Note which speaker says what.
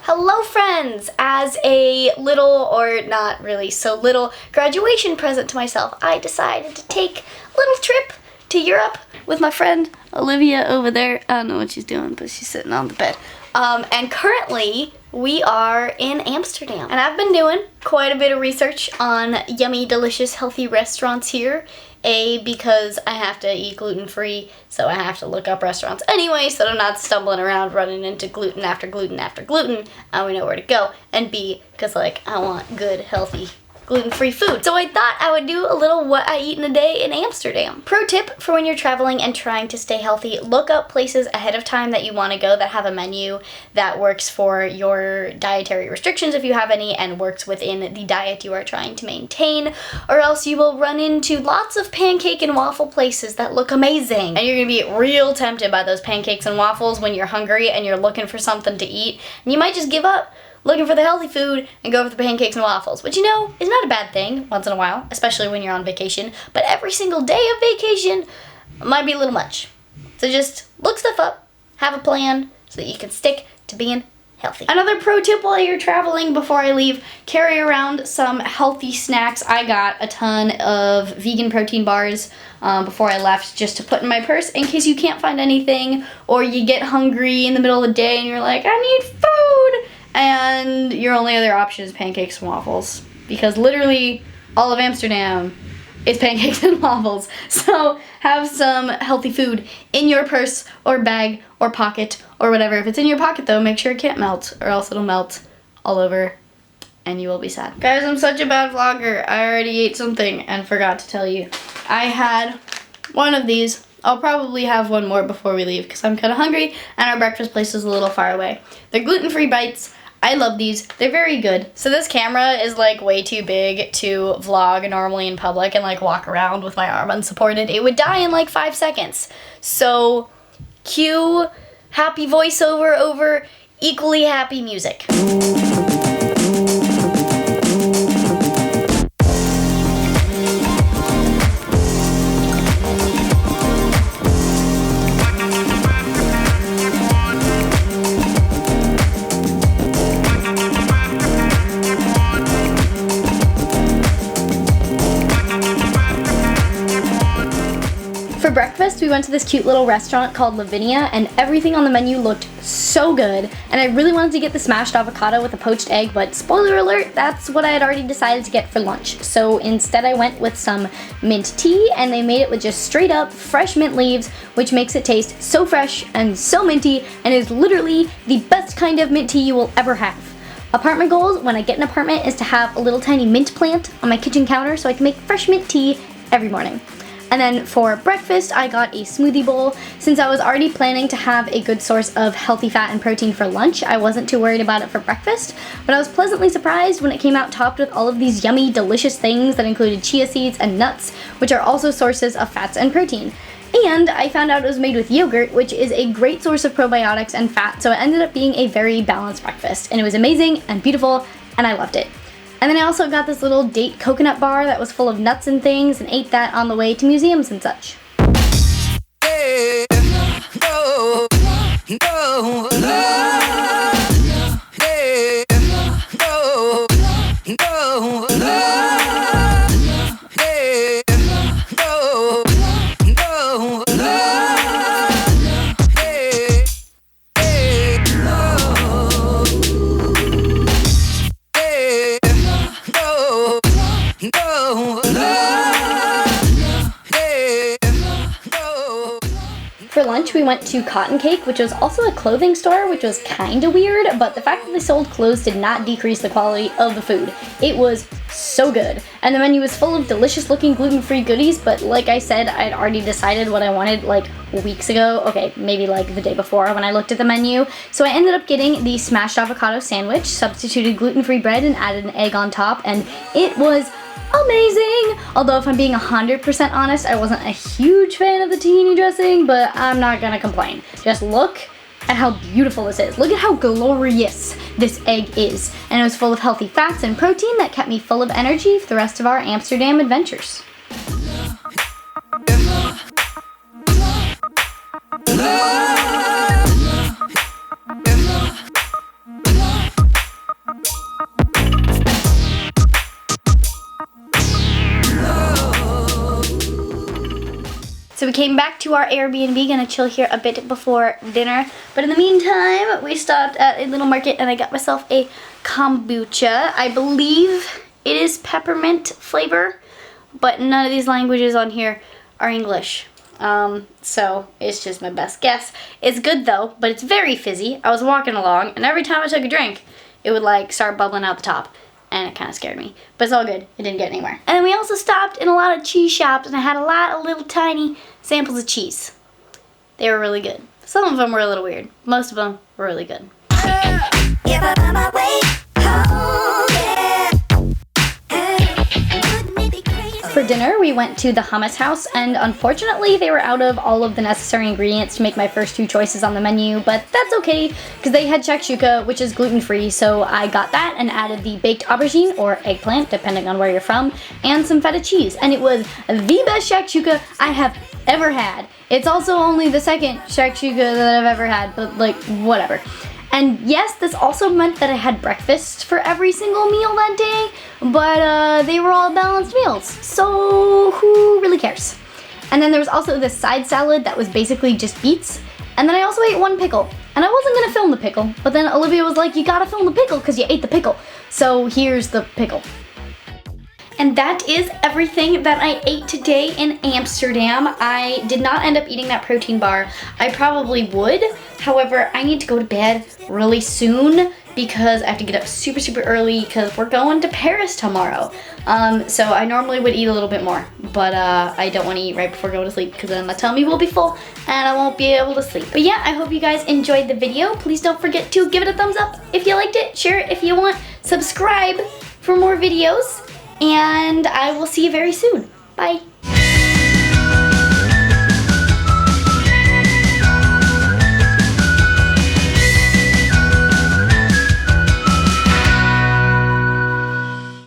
Speaker 1: Hello friends! As a little, or not really so little, graduation present to myself, I decided to take a little trip to Europe with my friend Olivia over there. I don't know what she's doing, but she's sitting on the bed. And currently we are in Amsterdam. And I've been doing quite a bit of research on yummy, delicious, healthy restaurants here. Because I have to eat gluten-free, so I have to look up restaurants anyway, so I'm not stumbling around running into gluten after gluten after gluten. I know where to go. And B, because I want good, healthy, gluten-free food. So I thought I would do a little what I eat in a day in Amsterdam. Pro tip for when you're traveling and trying to stay healthy, look up places ahead of time that you want to go that have a menu that works for your dietary restrictions if you have any and works within the diet you are trying to maintain, or else you will run into lots of pancake and waffle places that look amazing. And you're gonna be real tempted by those pancakes and waffles when you're hungry and you're looking for something to eat, and you might just give up looking for the healthy food and go for the pancakes and waffles, which is not a bad thing once in a while, especially when you're on vacation, but every single day of vacation might be a little much. So just look stuff up, have a plan so that you can stick to being healthy. Another pro tip while you're traveling before I leave, carry around some healthy snacks. I got a ton of vegan protein bars before I left just to put in my purse in case you can't find anything or you get hungry in the middle of the day and you're like, I need food! And your only other option is pancakes and waffles, because literally all of Amsterdam is pancakes and waffles. So have some healthy food in your purse or bag or pocket or whatever. If it's in your pocket though, make sure it can't melt or else it'll melt all over and you will be sad. Guys, I'm such a bad vlogger. I already ate something and forgot to tell you. I had one of these. I'll probably have one more before we leave because I'm kind of hungry and our breakfast place is a little far away. They're gluten-free bites. I love these. They're very good. So this camera is way too big to vlog normally in public and walk around with my arm unsupported. It would die in 5 seconds. So cue happy voiceover over equally happy music. For breakfast, we went to this cute little restaurant called Lavinia, and everything on the menu looked so good, and I really wanted to get the smashed avocado with a poached egg, but spoiler alert, that's what I had already decided to get for lunch. So instead I went with some mint tea, and they made it with just straight up fresh mint leaves, which makes it taste so fresh and so minty, and is literally the best kind of mint tea you will ever have. Apartment goals, when I get an apartment, is to have a little tiny mint plant on my kitchen counter so I can make fresh mint tea every morning. And then for breakfast, I got a smoothie bowl. Since I was already planning to have a good source of healthy fat and protein for lunch, I wasn't too worried about it for breakfast, but I was pleasantly surprised when it came out topped with all of these yummy, delicious things that included chia seeds and nuts, which are also sources of fats and protein. And I found out it was made with yogurt, which is a great source of probiotics and fat, so it ended up being a very balanced breakfast, and it was amazing and beautiful, and I loved it. And then I also got this little date coconut bar that was full of nuts and things and ate that on the way to museums and such.
Speaker 2: Hey, no, no, no, hey, no, no, hey, no, no, hey, hey,
Speaker 1: For lunch, we went to Cotton Cake, which was also a clothing store, which was kinda weird, but the fact that they sold clothes did not decrease the quality of the food. It was so good. And the menu was full of delicious looking gluten-free goodies, but like I said, I'd already decided what I wanted weeks ago. Okay, maybe the day before when I looked at the menu. So I ended up getting the smashed avocado sandwich, substituted gluten-free bread and added an egg on top, and it was amazing! Although if I'm being 100% honest, I wasn't a huge fan of the tahini dressing, but I'm not gonna complain. Just look at how beautiful this is. Look at how glorious this egg is. And it was full of healthy fats and protein that kept me full of energy for the rest of our Amsterdam adventures.
Speaker 2: no, no, no, no.
Speaker 1: So we came back to our Airbnb, gonna chill here a bit before dinner. But in the meantime, we stopped at a little market and I got myself a kombucha. I believe it is peppermint flavor, but none of these languages on here are English. So it's just my best guess. It's good though, but it's very fizzy. I was walking along and every time I took a drink, it would like start bubbling out the top. And it kind of scared me. But it's all good. It didn't get anywhere. And then we also stopped in a lot of cheese shops and I had a lot of little tiny samples of cheese. They were really good. Some of them were a little weird. Most of them were really good. For dinner, we went to the hummus house, and unfortunately, they were out of all of the necessary ingredients to make my first two choices on the menu, but that's okay, because they had shakshuka, which is gluten-free, so I got that and added the baked aubergine, or eggplant, depending on where you're from, and some feta cheese, and it was the best shakshuka I have ever had. It's also only the second shakshuka that I've ever had, but like, whatever. And yes, this also meant that I had breakfast for every single meal that day, but they were all balanced meals, so who really cares? And then there was also this side salad that was basically just beets, and then I also ate one pickle. And I wasn't gonna film the pickle, but then Olivia was like, you gotta film the pickle because you ate the pickle. So here's the pickle. And that is everything that I ate today in Amsterdam. I did not end up eating that protein bar. I probably would. However, I need to go to bed really soon because I have to get up super, super early because we're going to Paris tomorrow. So I normally would eat a little bit more, but I don't want to eat right before going to sleep because then my tummy will be full and I won't be able to sleep. But yeah, I hope you guys enjoyed the video. Please don't forget to give it a thumbs up if you liked it. Share it if you want. Subscribe for more videos. And I will see you very soon. Bye.